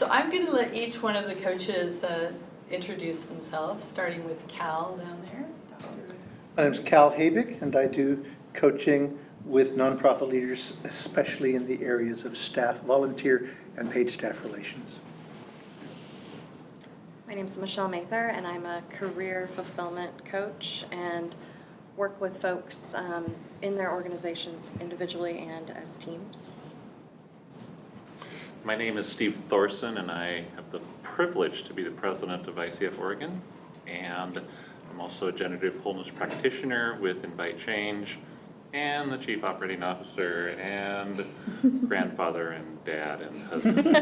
So I'm going to let each one of the coaches introduce themselves, starting with Cal down there. My name is Cal Habig, and I do coaching with nonprofit leaders, especially in the areas of staff, volunteer, and paid staff relations. My name is Michelle Mather, and I'm a career fulfillment coach and work with folks in their organizations individually and as teams. My name is Steve Thorson, and I have the privilege to be the president of ICF Oregon, and I'm also a generative wholeness practitioner with Invite Change, and the chief operating officer, and grandfather, and dad, and husband,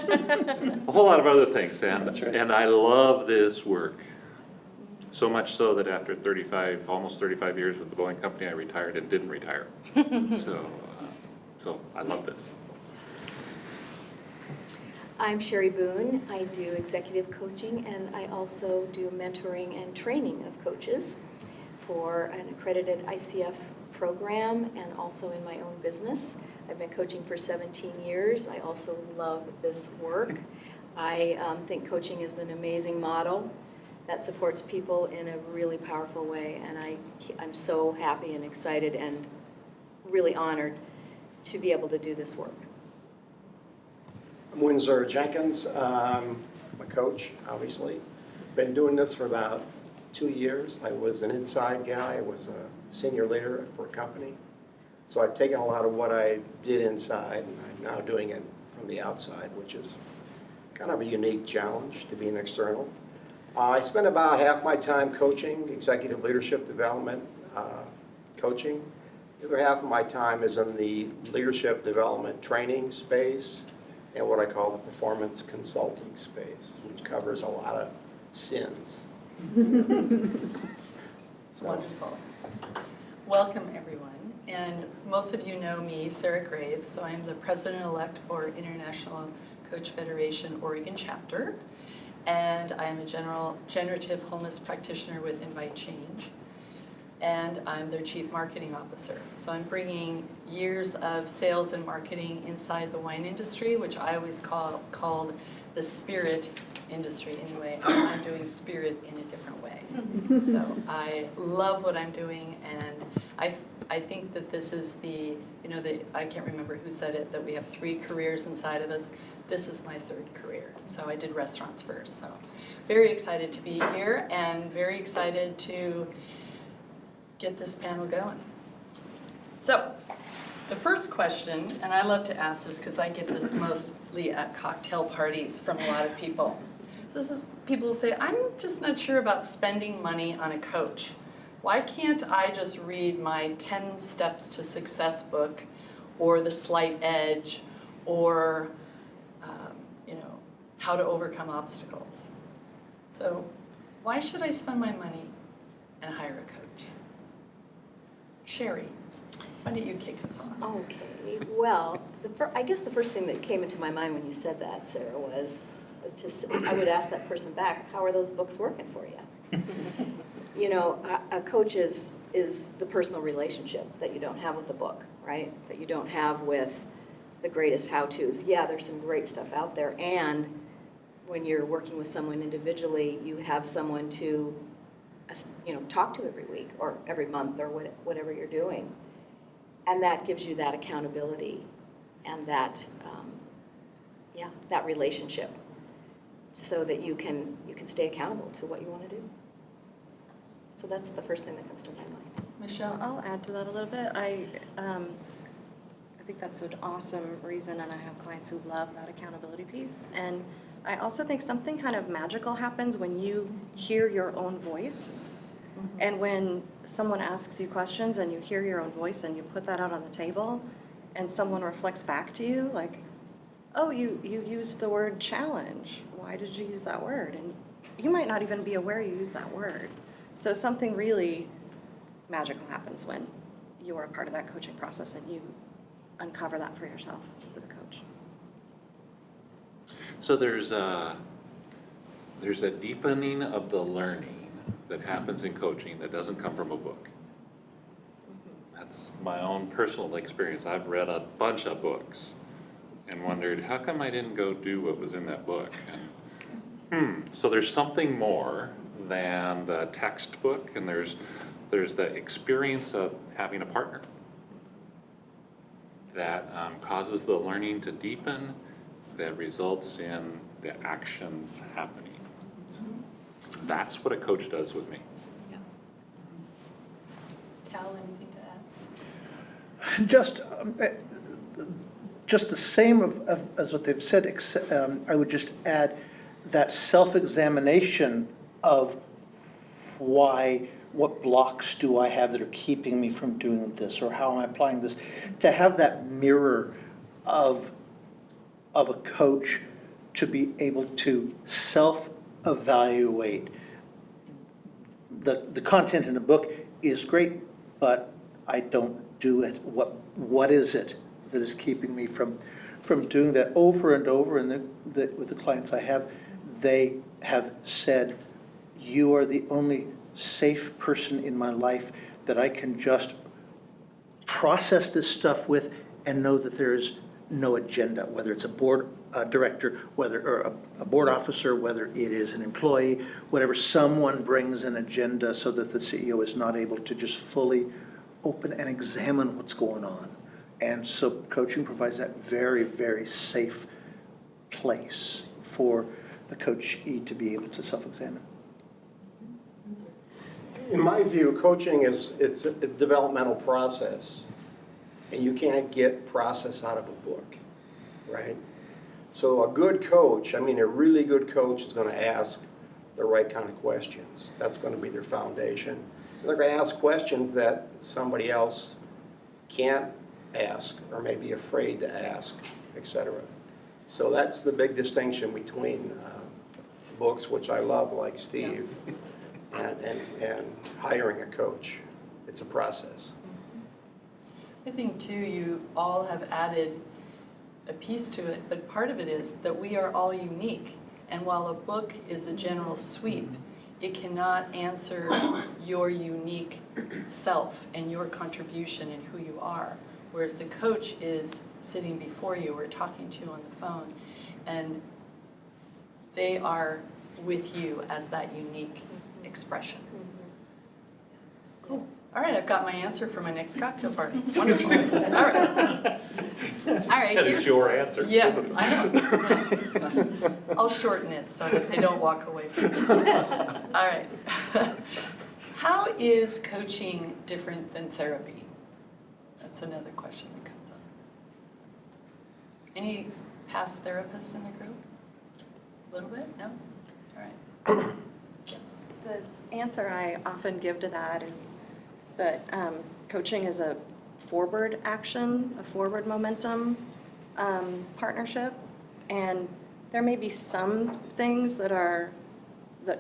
a whole lot of other things, and I love this work. So much so that after almost 35 years with the Boeing company, I retired and didn't retire. So I love this. I'm Sherry Boone. I do executive coaching, and I also do mentoring and training of coaches for an accredited ICF program and also in my own business. I've been coaching for 17 years. I also love this work. I think coaching is an amazing model that supports people in a really powerful way, and I'm so happy and excited and really honored to be able to do this work. I'm Windsor Jenkins. I'm a coach, obviously. Been doing this for about 2 years. I was an inside guy. I was a senior leader for a company. So I've taken a lot of what I did inside, and I'm now doing it from the outside, which is kind of a unique challenge to be an external. I spend about half my time coaching, executive leadership development coaching. The other half of my time is in the leadership development training space and what I call the performance consulting space, which covers a lot of sins. Wonderful. Welcome, everyone. And most of you know me, Sarah Graves, so I'm the president-elect for International Coach Federation Oregon chapter, and I'm a generative wholeness practitioner with Invite Change, and I'm their chief marketing officer. So I'm bringing years of sales and marketing inside the wine industry, which I always called the spirit industry anyway. I'm doing spirit in a different way. So I love what I'm doing, and I think that this is I can't remember who said it, that we have 3 careers inside of us. This is my 3rd career. So I did restaurants first. So very excited to be here and very excited to get this panel going. So the first question, and I love to ask this because I get this mostly at cocktail parties from a lot of people. So this is people who say, I'm just not sure about spending money on a coach. Why can't I just read my 10 Steps to Success book or The Slight Edge or How to Overcome Obstacles? So why should I spend my money and hire a coach? Sherry, why don't you kick us off? Okay, well, I guess the first thing that came into my mind when you said that, Sarah, was I would ask that person back, how are those books working for you? A coach is the personal relationship that you don't have with the book, right? That you don't have with the greatest how-tos. Yeah, there's some great stuff out there, and when you're working with someone individually, you have someone to talk to every week or every month or whatever you're doing. And that gives you that accountability and that relationship so that you can stay accountable to what you want to do. So that's the first thing that comes to my mind. Michelle? I'll add to that a little bit. I think that's an awesome reason, and I have clients who love that accountability piece. And I also think something kind of magical happens when you hear your own voice. Mm-hmm. And when someone asks you questions and you hear your own voice and you put that out on the table and someone reflects back to you like, oh, you used the word challenge. Why did you use that word? And you might not even be aware you used that word. So something really magical happens when you are a part of that coaching process and you uncover that for yourself with a coach. So there's a deepening of the learning that happens in coaching that doesn't come from a book. That's my own personal experience. I've read a bunch of books, and wondered, how come I didn't go do what was in that book? And, so there's something more than the textbook, and there's the experience of having a partner that causes the learning to deepen, that results in the actions happening. So that's what a coach does with me. Cal, anything to add? Just the same as what they've said, I would just add that self-examination of what blocks do I have that are keeping me from doing this, or how am I applying this, to have that mirror of a coach to be able to self-evaluate. The content in the book is great, but I don't do it. What is it that is keeping me from doing that over and over? And with the clients I have, they have said, you are the only safe person in my life that I can just process this stuff with and know that there is no agenda, whether it's a board director, or a board officer, whether it is an employee, whatever, someone brings an agenda so that the CEO is not able to just fully open and examine what's going on. And so coaching provides that very, very safe place for the coachee to be able to self-examine. In my view, coaching it's a developmental process, and you can't get process out of a book, right? So a good coach, a really good coach is going to ask the right kind of questions. That's going to be their foundation. They're going to ask questions that somebody else can't ask or may be afraid to ask, etc. So that's the big distinction between books, which I love, like Steve, and hiring a coach. It's a process. I think too, you all have added a piece to it, but part of it is that we are all unique. And while a book is a general sweep, it cannot answer your unique self and your contribution and who you are. Whereas the coach is sitting before you or talking to you on the phone, and they are with you as that unique expression. Cool. All right, I've got my answer for my next cocktail party. Wonderful. All right. All right. That is your answer. Yes, I know. I'll shorten it so that they don't walk away from it. All right. How is coaching different than therapy? That's another question that comes up. Any past therapists in the group? A little bit? No? All right. Yes. The answer I often give to that is that coaching is a forward action, a forward momentum partnership, and there may be some things that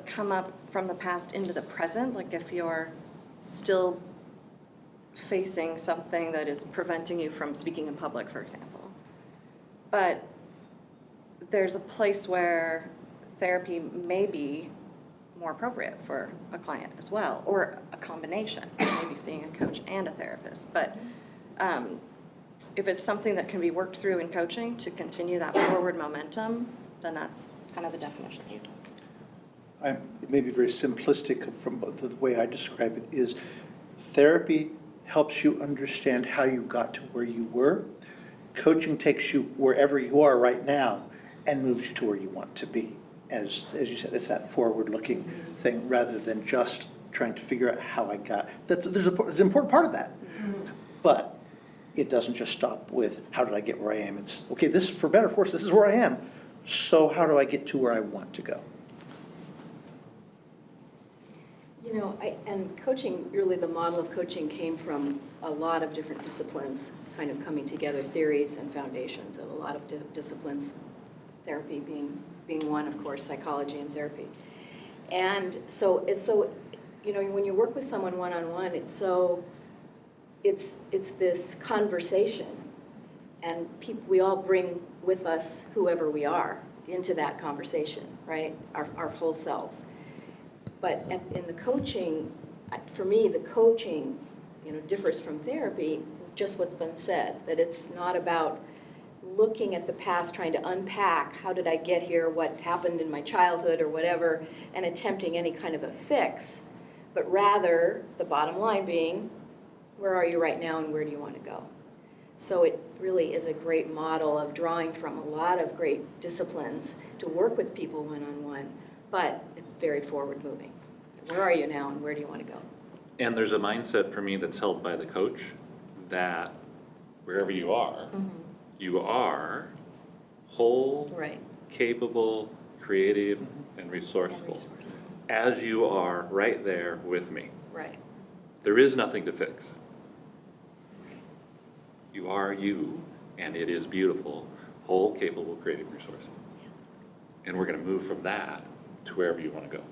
come up from the past into the present, like if you're still facing something that is preventing you from speaking in public, for example. But there's a place where therapy may be more appropriate for a client as well, or a combination, maybe seeing a coach and a therapist. But if it's something that can be worked through in coaching to continue that forward momentum, then that's kind of the definition used. It may be very simplistic from the way I describe it, is therapy helps you understand how you got to where you were. Coaching takes you wherever you are right now and moves you to where you want to be. As you said, it's that forward-looking thing rather than just trying to figure out how I got. There's an important part of that. But it doesn't just stop with how did I get where I am. It's, okay, this, for better or for worse, this is where I am. So how do I get to where I want to go? You know, and coaching, really the model of coaching came from a lot of different disciplines kind of coming together, theories and foundations of a lot of disciplines, therapy being one, of course, psychology and therapy. And so it's so, you know, when you work with someone one-on-one, it's this conversation, and we all bring with us whoever we are into that conversation, right? Our whole selves. But in the coaching, for me, the coaching, you know, differs from therapy, just what's been said, that it's not about looking at the past, trying to unpack, how did I get here, what happened in my childhood or whatever, and attempting any kind of a fix, but rather the bottom line being, where are you right now and where do you want to go? So it really is a great model of drawing from a lot of great disciplines to work with people one-on-one, but it's very forward-moving. Where are you now and where do you want to go? And there's a mindset for me that's held by the coach that wherever you are, you are whole, Right. capable, creative, and resourceful, as you are right there with me. Right. There is nothing to fix. You are you, and it is beautiful, whole, capable, creative, resourceful. And we're going to move from that to wherever you want to go.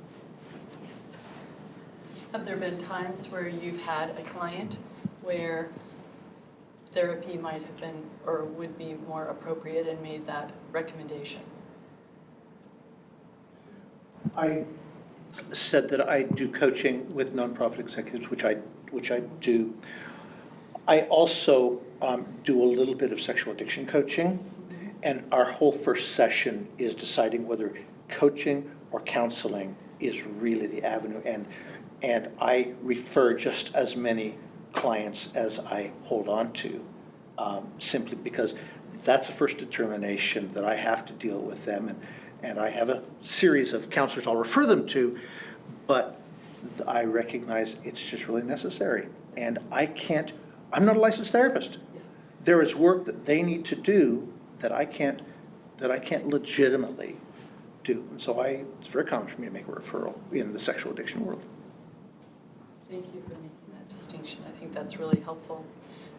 Have there been times where you've had a client where therapy might have been or would be more appropriate and made that recommendation? I said that I do coaching with nonprofit executives, which I do. I also do a little bit of sexual addiction coaching, and our whole first session is deciding whether coaching or counseling is really the avenue. And I refer just as many clients as I hold on to, simply because that's a first determination that I have to deal with them. And I have a series of counselors I'll refer them to, but I recognize it's just really necessary. And I'm not a licensed therapist. There is work that they need to do that I can't legitimately do. And so it's very common for me to make a referral in the sexual addiction world. Thank you for making that distinction. I think that's really helpful.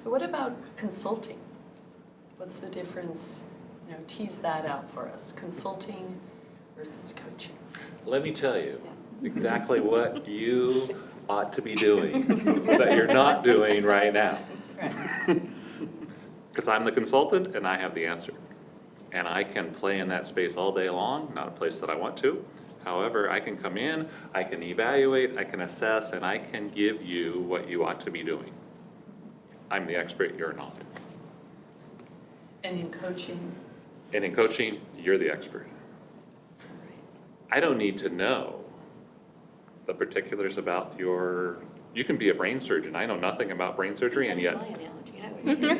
So what about consulting? What's the difference? Tease that out for us. Consulting versus coaching. Let me tell you exactly what you ought to be doing that you're not doing right now. Right. Because I'm the consultant and I have the answer. And I can play in that space all day long, not a place that I want to. However, I can come in, I can evaluate, I can assess, and I can give you what you ought to be doing. I'm the expert, you're not. And in coaching? And in coaching, you're the expert. I don't need to know the particulars about you can be a brain surgeon. I know nothing about brain surgery, and That's yet, my analogy. I always say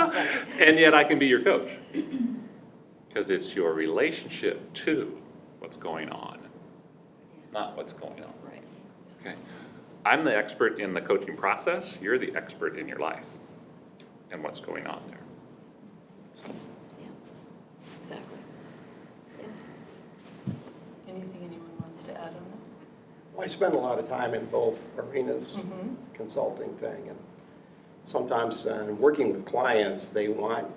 that. and yet I can be your coach. Because it's your relationship to what's going on, not what's going on. Right. Okay? I'm the expert in the coaching process. You're the expert in your life and what's going on there. So, Yeah. Exactly. Yeah. Anything anyone wants to add on that? Well, I spend a lot of time in both arenas, Mm-hmm. consulting thing, and sometimes working with clients, they want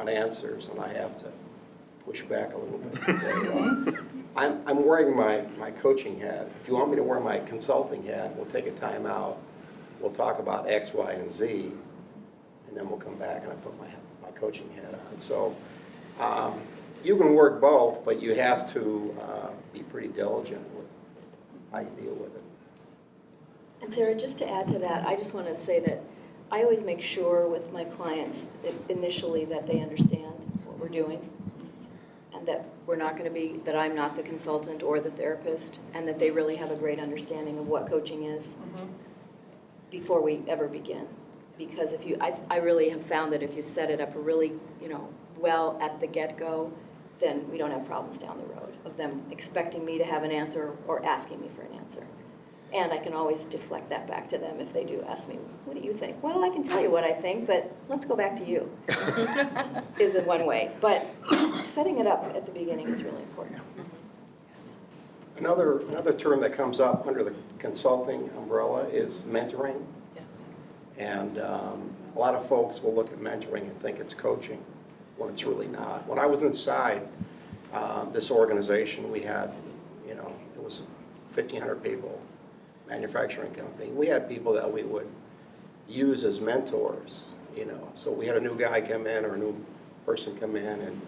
answers, and I have to push back a little bit and say, I'm wearing my coaching hat. If you want me to wear my consulting hat, we'll take a time out. We'll talk about X, Y, and Z, and then we'll come back and I put my coaching hat on. So you can work both, but you have to be pretty diligent with how you deal with it. And Sarah, just to add to that, I just want to say that I always make sure with my clients initially that they understand what we're doing and that we're not going to be, that I'm not the consultant or the therapist, and that they really have a great understanding of what coaching is before we ever begin. Because I really have found that if you set it up really, well at the get-go, then we don't have problems down the road of them expecting me to have an answer or asking me for an answer. And I can always deflect that back to them if they do ask me, what do you think? Well, I can tell you what I think, but let's go back to you, is in one way. But setting it up at the beginning is really important. Another term that comes up under the consulting umbrella is mentoring. Yes. And a lot of folks will look at mentoring and think it's coaching, when it's really not. When I was inside this organization, we had, it was 1,500 people, manufacturing company. We had people that we would use as mentors, So we had a new guy come in or a new person come in, and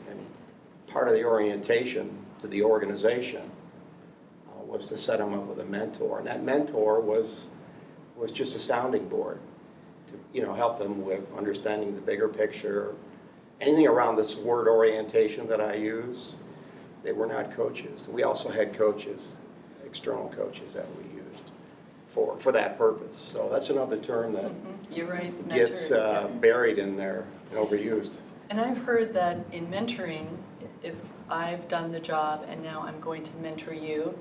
part of the orientation to the organization was to set them up with a mentor. And that mentor was just a sounding board. to, help them with understanding the bigger picture. Anything around this word orientation that I use, they were not coaches. We also had coaches, external coaches that we used for that purpose. So that's another term that You're right, gets mentor. buried in there and overused. And I've heard that in mentoring, if I've done the job and now I'm going to mentor you,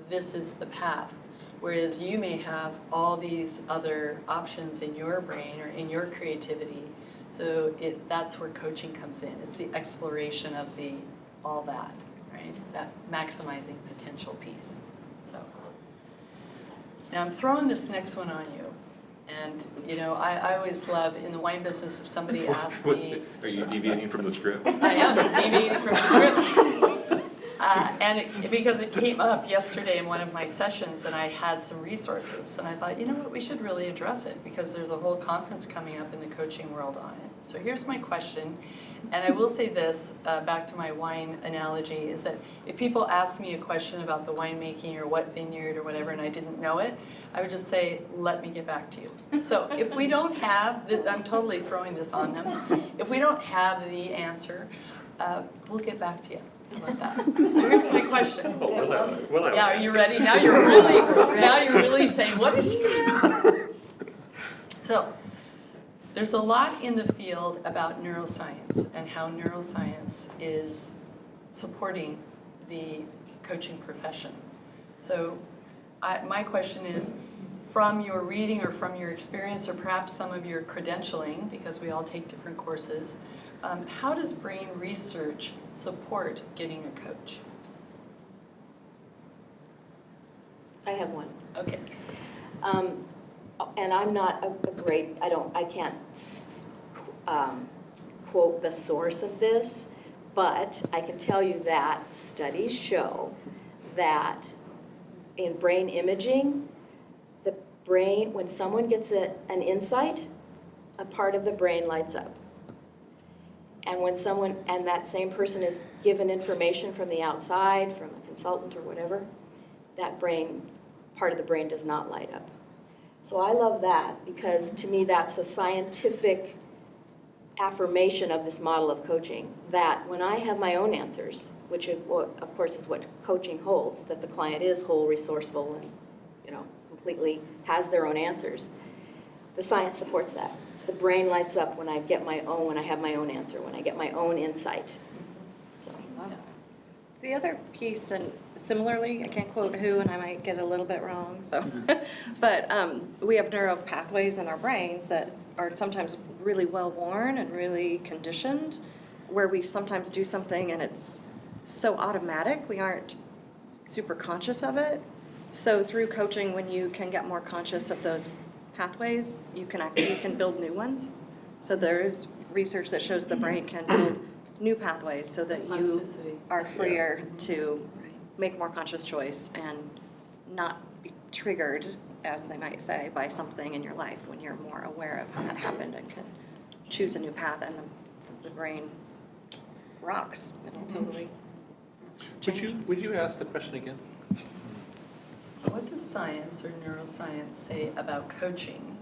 this is the path. Whereas you may have all these other options in your brain or in your creativity. So that's where coaching comes in. It's the exploration of all that, right? That maximizing potential piece. So now I'm throwing this next one on you. And, I always love, in the wine business, if somebody asks me. Are you deviating from the script? I am deviating from the script. Because it came up yesterday in one of my sessions and I had some resources. And I thought, you know what, we should really address it because there's a whole conference coming up in the coaching world on it. So here's my question. And I will say this, back to my wine analogy, is that if people ask me a question about the winemaking or what vineyard or whatever and I didn't know it, I would just say, let me get back to you. So if we don't have, I'm totally throwing this on them, if we don't have the answer, we'll get back to you. Like that. So here's my question. Yeah, are you ready? Now you're really saying, what did she say? So there's a lot in the field about neuroscience and how neuroscience is supporting the coaching profession. So my question is, from your reading or from your experience or perhaps some of your credentialing, because we all take different courses, how does brain research support getting a coach? I have one. Okay. And I'm not a great, I can't quote the source of this, but I can tell you that studies show that in brain imaging, the brain, when someone gets an insight, a part of the brain lights up. And when that same person is given information from the outside, from a consultant or whatever, that part of the brain does not light up. So I love that because to me that's a scientific affirmation of this model of coaching, that when I have my own answers, which of course is what coaching holds, that the client is whole, resourceful, and completely has their own answers, the science supports that. The brain lights up when I have my own answer, when I get my own insight. So, The other piece, and similarly, I can't quote who, and I might get a little bit wrong, so, but we have neural pathways in our brains that are sometimes really well worn and really conditioned, where we sometimes do something and it's so automatic, we aren't super conscious of it. So through coaching, when you can get more conscious of those pathways, you can build new ones. So there is research that shows the brain can build new pathways so that you Plasticity. are freer to make more conscious choice and not be triggered, as they might say, by something in your life when you're more aware of how that happened and can choose a new path, and the brain rocks. It'll totally change. Would you ask the question again? What does science or neuroscience say about coaching,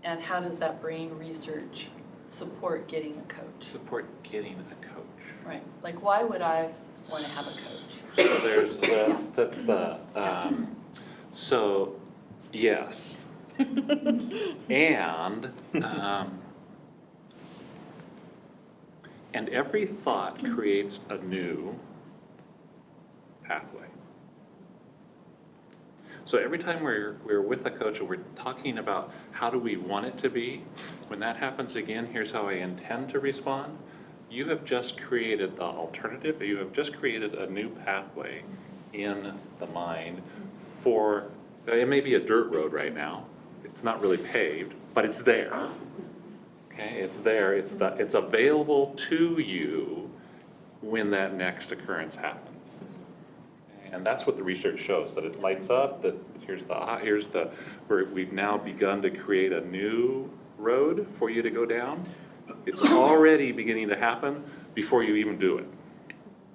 and how does that brain research support getting a coach? Support getting a coach. Right. Like, why would I want to have a coach? So that's the so yes, and every thought creates a new pathway. So every time we're with a coach and we're talking about how do we want it to be, when that happens again, here's how I intend to respond. You have just created the alternative, you have just created a new pathway in the mind for, it may be a dirt road right now, it's not really paved, but it's there. Okay, it's there, it's available to you when that next occurrence happens. And that's what the research shows, that it lights up, that we've now begun to create a new road for you to go down. It's already beginning to happen before you even do it,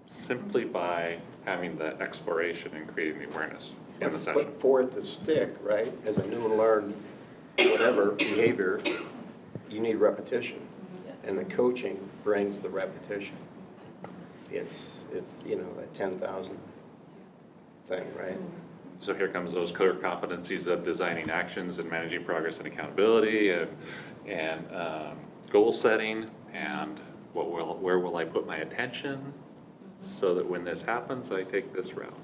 simply by having the exploration and creating the awareness in the session. But for it to stick, right, as a new learned whatever behavior, you need repetition, Yes. and the coaching brings the repetition. It's you know, that 10,000 thing, right? So here comes those core competencies of designing actions and managing progress and accountability and goal setting and where will I put my attention so that when this happens, I take this route.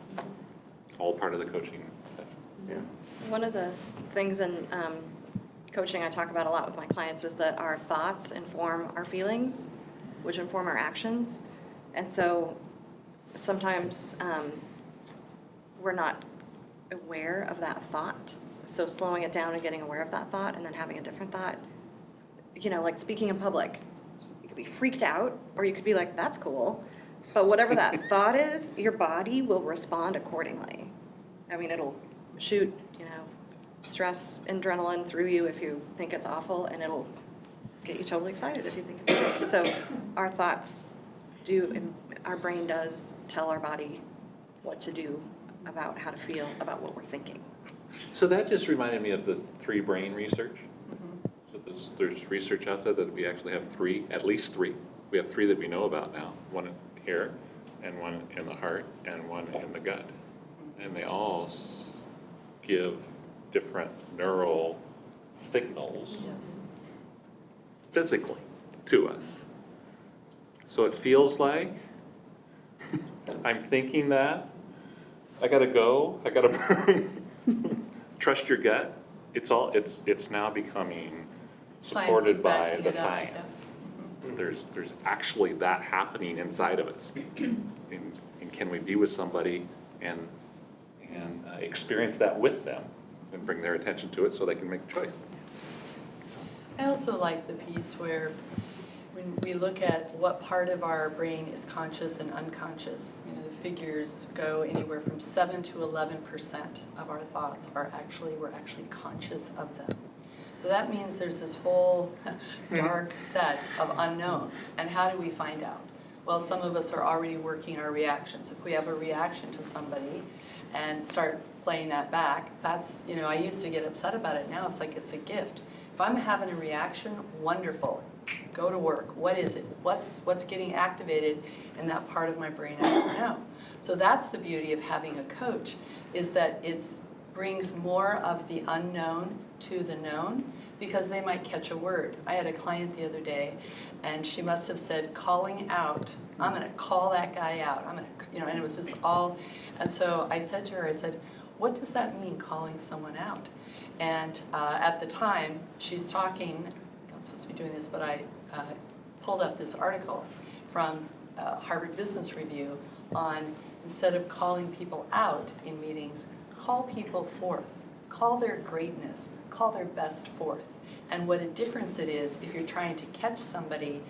All part of the coaching session. Yeah. One of the things in coaching I talk about a lot with my clients is that our thoughts inform our feelings, which inform our actions. And so sometimes we're not aware of that thought. So slowing it down and getting aware of that thought and then having a different thought, you know, like speaking in public, you could be freaked out or you could be like, that's cool. But whatever that thought is, your body will respond accordingly. I mean, it'll shoot, you know, stress, adrenaline through you if you think it's awful, and it'll get you totally excited if you think it's great. So our thoughts our brain does tell our body what to do about how to feel about what we're thinking. So that just reminded me of the 3 brain research. So there's research out there that we actually have 3, at least 3. We have 3 that we know about now. One here, and one in the heart, and one in the gut. And they all give different neural signals Yes. physically to us. So it feels like I'm thinking that I gotta go, I gotta trust your gut. It's now becoming Science supported is by backing the it up, science. There's actually that happening inside of us. And can we be with somebody and experience that with them and bring their attention to it so they can make a choice? I also like the piece where when we look at what part of our brain is conscious and unconscious, you know, the figures go anywhere from 7 to 11% of our thoughts we're actually conscious of them. So that means there's this whole dark set of unknowns. And how do we find out? Well, some of us are already working our reactions. If we have a reaction to somebody and start playing that back, that's, you know, I used to get upset about it. Now it's like it's a gift. If I'm having a reaction, wonderful. Go to work. What is it? What's getting activated in that part of my brain I don't know? So that's the beauty of having a coach, is that it brings more of the unknown to the known, because they might catch a word. I had a client the other day, and she must have said, calling out, I'm gonna call that guy out. I'm gonna, you know, and it was just all, and so I said to her, I said, what does that mean, calling someone out? And at the time, she's talking, I'm not supposed to be doing this, but I pulled up this article from Harvard Business Review on, instead of calling people out in meetings, call people forth, call their greatness, call their best forth. And what a difference it is if you're trying to catch somebody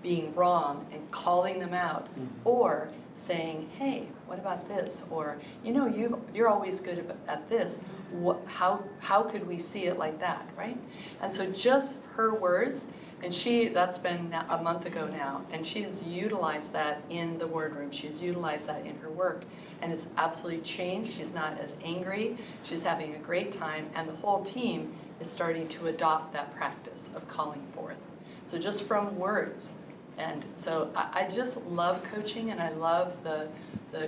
being wrong and calling them out, or saying, hey, what about this? Or, you know, you're always good at this. How could we see it like that, right? And so just her words, and that's been a month ago now, and she has utilized that in the boardroom. She's utilized that in her work, and it's absolutely changed. She's not as angry. She's having a great time, and the whole team is starting to adopt that practice of calling forth. So just from words. And so I just love coaching, and I love the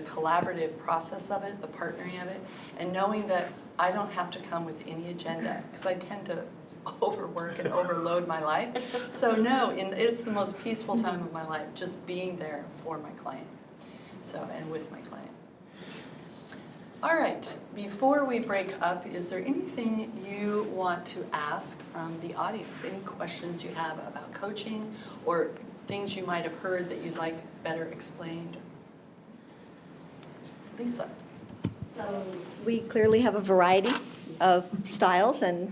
collaborative process of it, the partnering of it, and knowing that I don't have to come with any agenda, because I tend to overwork and overload my life. So no, it's the most peaceful time of my life, just being there for my client, and with my client. All right, before we break up, is there anything you want to ask from the audience? Any questions you have about coaching, or things you might have heard that you'd like better explained? Lisa. So we clearly have a variety of styles and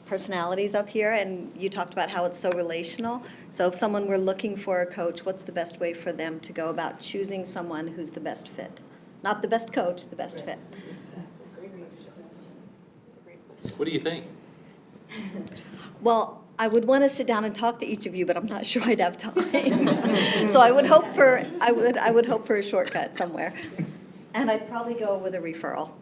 personalities up here, and you talked about how it's so relational. So if someone were looking for a coach, what's the best way for them to go about choosing someone who's the best fit? Not the best coach, the best fit. What do you think? Well, I would want to sit down and talk to each of you, but I'm not sure I'd have time. So I would hope for a shortcut somewhere. And I'd probably go with a referral.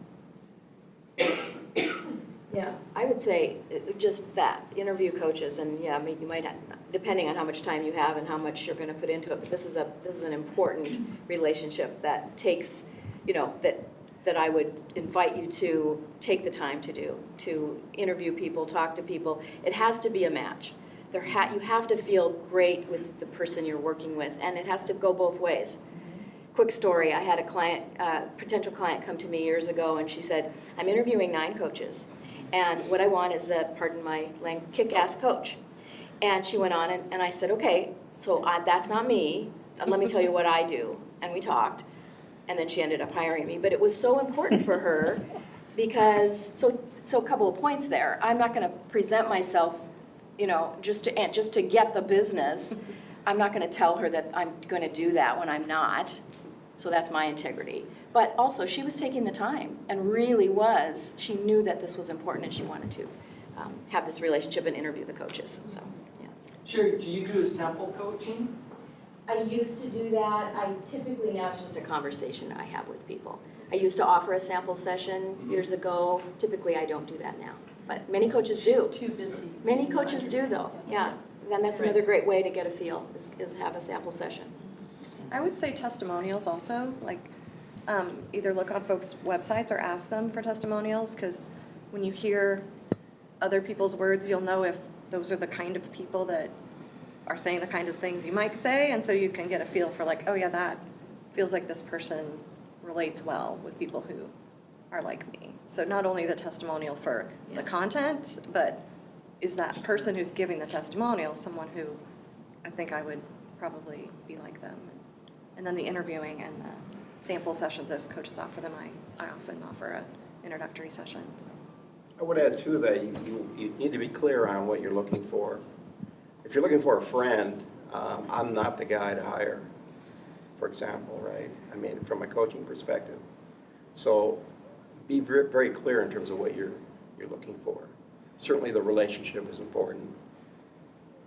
Yeah, I would say just that, interview coaches, and yeah, I mean, you might have, depending on how much time you have and how much you're gonna put into it, but this is an important relationship that takes, you know, that I would invite you to take the time to do, to interview people, talk to people. It has to be a match. You have to feel great with the person you're working with, and it has to go both ways. Quick story, I had a client, potential client come to me years ago, and she said, I'm interviewing 9 coaches, and what I want is a, pardon my language, kick-ass coach. And she went on, and I said, okay, so that's not me, and let me tell you what I do. And we talked, and then she ended up hiring me. But it was so important for her because, so a couple of points there. I'm not gonna present myself, you know, just to get the business. I'm not gonna tell her that I'm gonna do that when I'm not. So that's my integrity. But also, she was taking the time and really was, she knew that this was important and she wanted to have this relationship and interview the coaches, so, yeah. Sure, do you do a sample coaching? I used to do that. I typically, now it's just a conversation I have with people. I used to offer a sample session years ago. Typically, I don't do that now, but many coaches do. She's too busy. Many coaches do though, yeah. And that's another great way to get a feel, is have a sample session. I would say testimonials also, like, either look on folks' websites or ask them for testimonials, because when you hear other people's words, you'll know if those are the kind of people that are saying the kind of things you might say, and so you can get a feel for like, oh yeah, that feels like this person relates well with people who are like me. So not only the testimonial for the content, but is that person who's giving the testimonial someone who I think I would probably be like them. And then the interviewing and the sample sessions, if coaches offer them, I often offer an introductory session. So. I would add too that you need to be clear on what you're looking for. If you're looking for a friend, I'm not the guy to hire, for example, right? I mean, from a coaching perspective. So be very, very clear in terms of what you're looking for. Certainly the relationship is important.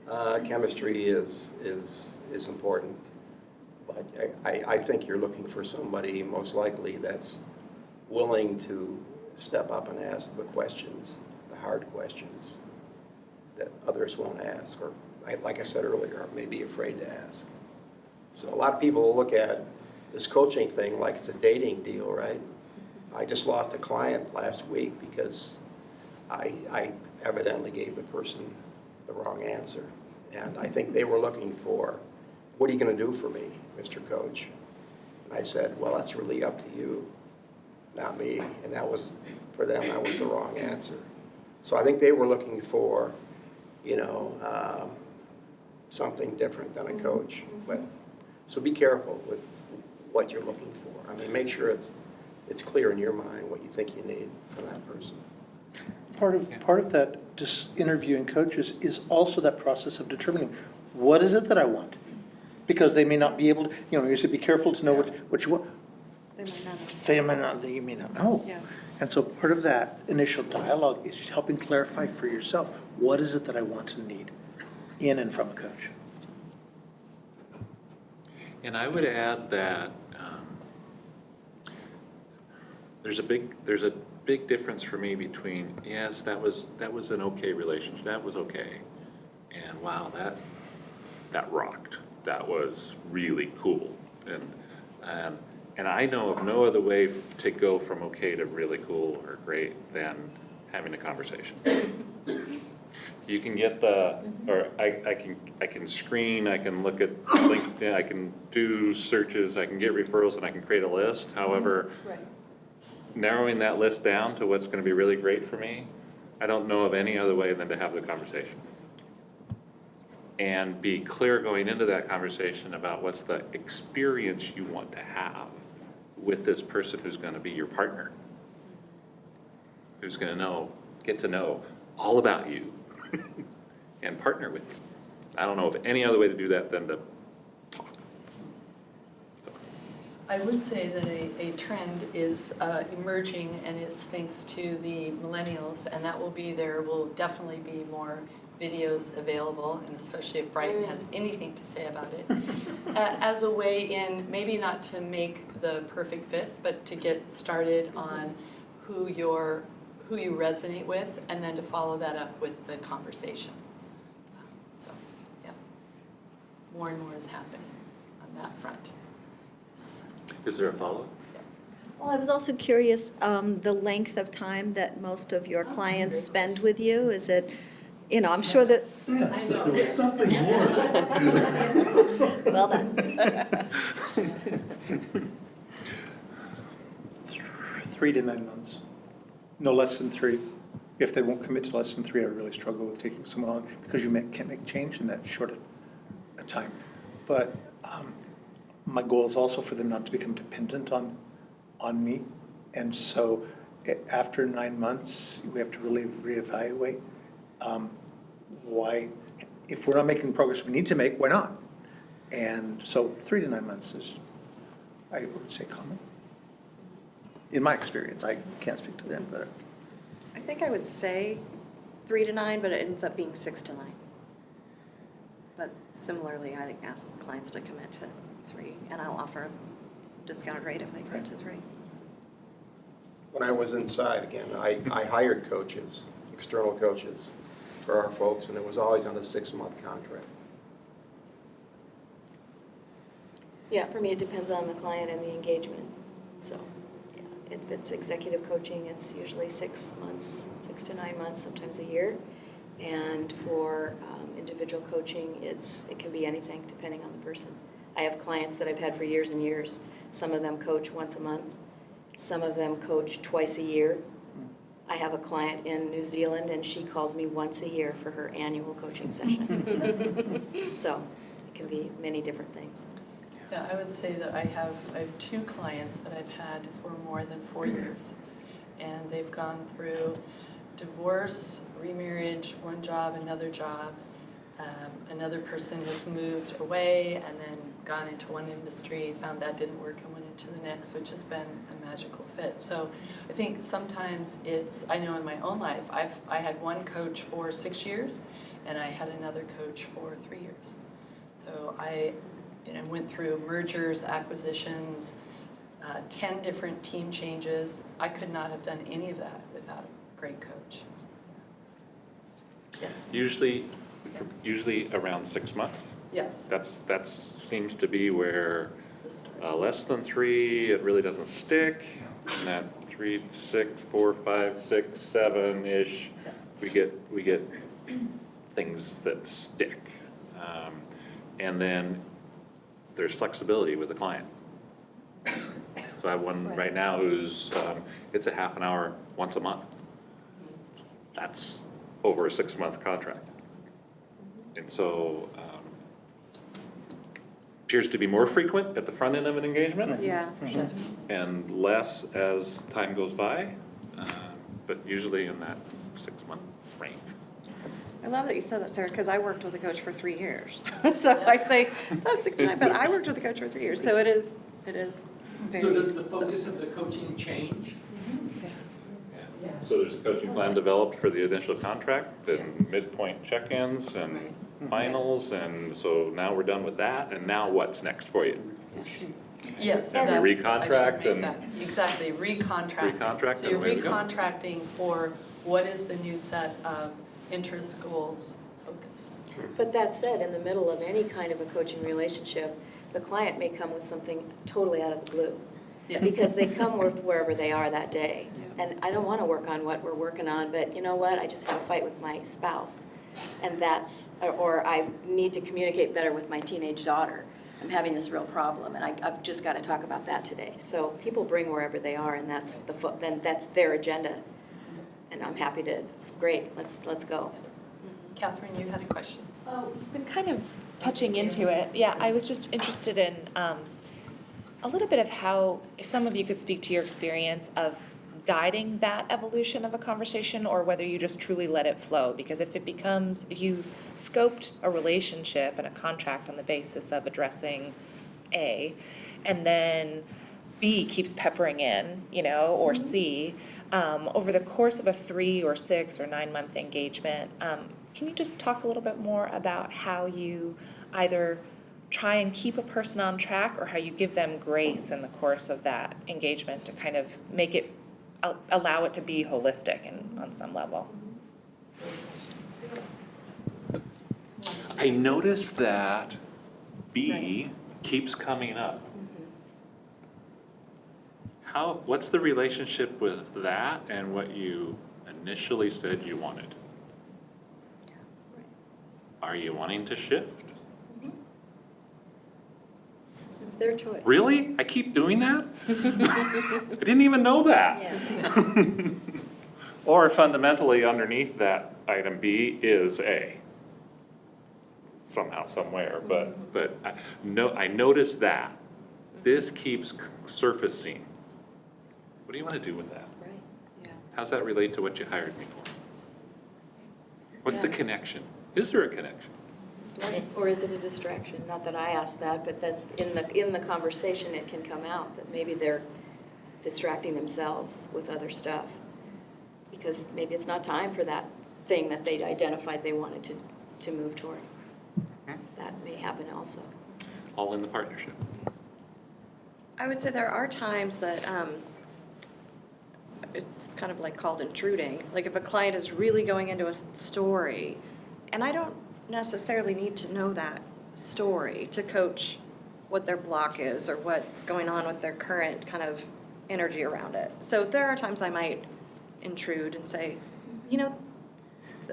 Chemistry is important. But I think you're looking for somebody most likely that's willing to step up and ask the questions, the hard questions that others won't ask, or like I said earlier, may be afraid to ask. So a lot of people look at this coaching thing like it's a dating deal, right? I just lost a client last week because I evidently gave the person the wrong answer. And I think they were looking for, what are you going to do for me, Mr. Coach? And I said, well, that's really up to you, not me. And that was, for them, that was the wrong answer. So I think they were looking for, you know, something different than a coach. But so be careful with what you're looking for. I mean, make sure it's clear in your mind what you think you need from that person. Part of that just interviewing coaches is also that process of determining what is it that I want, because they may not be able to. You know, you should be careful to know what you want. They might not have. They may not know. Yeah. And so part of that initial dialogue is helping clarify for yourself, what is it that I want and need in and from a coach. And I would add that there's a big difference for me between, yes, that was an okay relationship, that was okay, and wow, that rocked, that was really cool, and I know of no other way to go from okay to really cool or great than having a conversation. You can get or I can screen, I can look at LinkedIn, I can do searches, I can get referrals, and I can create a list. However, Right. narrowing that list down to what's going to be really great for me, I don't know of any other way than to have the conversation. And be clear going into that conversation about what's the experience you want to have with this person who's going to be your partner, who's going to get to know all about you and partner with you. I don't know of any other way to do that than to talk. So. I would say that a trend is emerging, and it's thanks to the millennials, and that will be, there will definitely be more videos available, and especially if Brighton has anything to say about it, as a way in, maybe not to make the perfect fit, but to get started on who who you resonate with, and then to follow that up with the conversation. So, yeah, more and more is happening on that front. Is there a follow-up? Well, I was also curious, the length of time that most of your clients spend with you, is it, I'm sure that, Yes, there was something more. well done. 3 to 9 months, no less than 3. If they won't commit to less than 3, I really struggle with taking someone on because you can't make change in that short a time. But my goal is also for them not to become dependent on me. And so after 9 months, we have to really reevaluate why, if we're not making the progress we need to make, why not? And so 3 to 9 months is, I would say, common. In my experience, I can't speak to them, but I think I would say 3 to 9, but it ends up being 6 to 9. But similarly, I ask clients to commit to 3, and I'll offer a discounted rate if they commit to 3. When I was inside, again, I hired coaches, external coaches for our folks, and it was always on a 6-month contract. Yeah, for me, it depends on the client and the engagement. So, yeah, if it's executive coaching, it's usually 6 months, 6 to 9 months, sometimes a year. And for individual coaching, it can be anything depending on the person. I have clients that I've had for years and years. Some of them coach once a month. Some of them coach twice a year. I have a client in New Zealand, and she calls me once a year for her annual coaching session. So it can be many different things. Yeah, I would say that I have 2 clients that I've had for more than 4 years. And they've gone through divorce, remarriage, one job, another job. Another person has moved away and then gone into one industry, found that didn't work and went into the next, which has been a magical fit. So I think sometimes I know in my own life, I had one coach for 6 years and I had another coach for 3 years. So I went through mergers, acquisitions, 10 different team changes. I could not have done any of that without a great coach. Yes. Usually around 6 months. Yes. That seems to be where The story. less than 3, it really doesn't stick. And that 3, 6, 4, 5, 6, 7-ish, we get things that stick. And then there's flexibility with the client. So I have one right now who's, it's a half an hour once a month. That's over a 6-month contract. And so, appears to be more frequent at the front end of an engagement Yeah, for sure. and less as time goes by, but usually in that 6-month range. I love that you said that, Sarah, because I worked with a coach for 3 years. So I say, that's 6 to 9, but I worked with a coach for 3 years, so it is very. So does the focus of the coaching change? So there's a coaching plan developed for the initial contract, then midpoint check-ins and finals, and so now we're done with that, and now what's next for you? Yes. And we that- recontract I should make and- that. Exactly, recontracting. Recontract, So and you're away we go. recontracting for what is the new set of inter-schools focus. But that said, in the middle of any kind of a coaching relationship, the client may come with something totally out of the blue. Yes. Because they come with wherever they are that day. And I don't want to work on what we're working on, but you know what? I just had a fight with my spouse. And or I need to communicate better with my teenage daughter. I'm having this real problem, and I've just got to talk about that today. So people bring wherever they are, and then that's their agenda. And I'm happy to, great, let's go. Catherine, you had a question. Oh, you've been kind of touching into it. Yeah, I was just interested in a little bit of how, if some of you could speak to your experience of guiding that evolution of a conversation, or whether you just truly let it flow. Because if you've scoped a relationship and a contract on the basis of addressing A, and then B keeps peppering in, or C, over the course of a 3 or 6 or 9 month engagement, can you just talk a little bit more about how you either try and keep a person on track, or how you give them grace in the course of that engagement to kind of make it allow it to be holistic and on some level. I noticed that B keeps coming up. What's the relationship with that and what you initially said you wanted? Are you wanting to shift? It's their choice. Really? I keep doing that? I didn't even know that. Yeah. Or fundamentally underneath that item B is A. Somehow, somewhere, but I noticed that. This keeps surfacing. What do you want to do with that? Right, yeah. How's that relate to what you hired me for? What's the Yeah. connection? Is there a connection? Or is it a distraction? Not that I asked that, but that's in the conversation, it can come out that maybe they're distracting themselves with other stuff. Because maybe it's not time for that thing that they'd identified they wanted to move toward. That may happen also. All in the partnership. I would say there are times that it's kind of like called intruding. Like if a client is really going into a story, and I don't necessarily need to know that story to coach what their block is or what's going on with their current kind of energy around it. So there are times I might intrude and say, you know,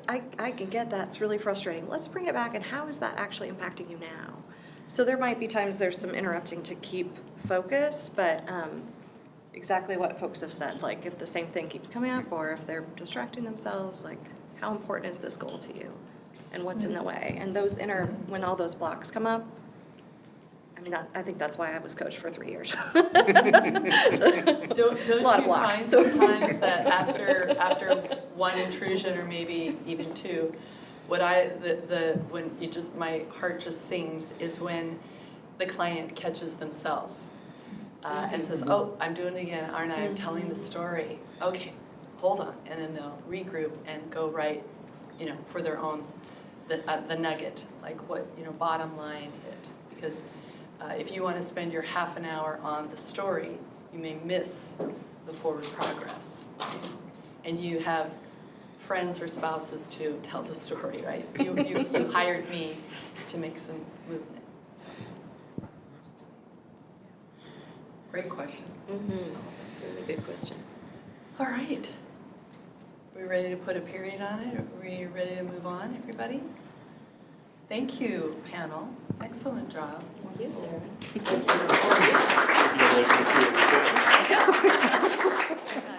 I can get that, it's really frustrating. Let's bring it back, and how is that actually impacting you now? So there might be times there's some interrupting to keep focus, but exactly what folks have said, like if the same thing keeps coming up or if they're distracting themselves, like how important is this goal to you and what's in the way? And when all those blocks come up, I mean, I think that's why I was coach for 3 years. Don't A lot of you blocks. find sometimes that after one intrusion or maybe even two, when my heart just sings is when the client catches themselves and says, "Oh, I'm doing it again, aren't I? I'm telling the story. Okay, hold on," and then they'll regroup and go right, for their own the nugget, like what bottom line hit, because. If you want to spend your half an hour on the story, you may miss the forward progress. And you have friends or spouses to tell the story, right? You hired me to make some movement. So. Great question. Really good questions. All right. Are we ready to put a period on it? Are we ready to move on, everybody? Thank you, panel. Excellent job. Thank you, Sarah. Thank you.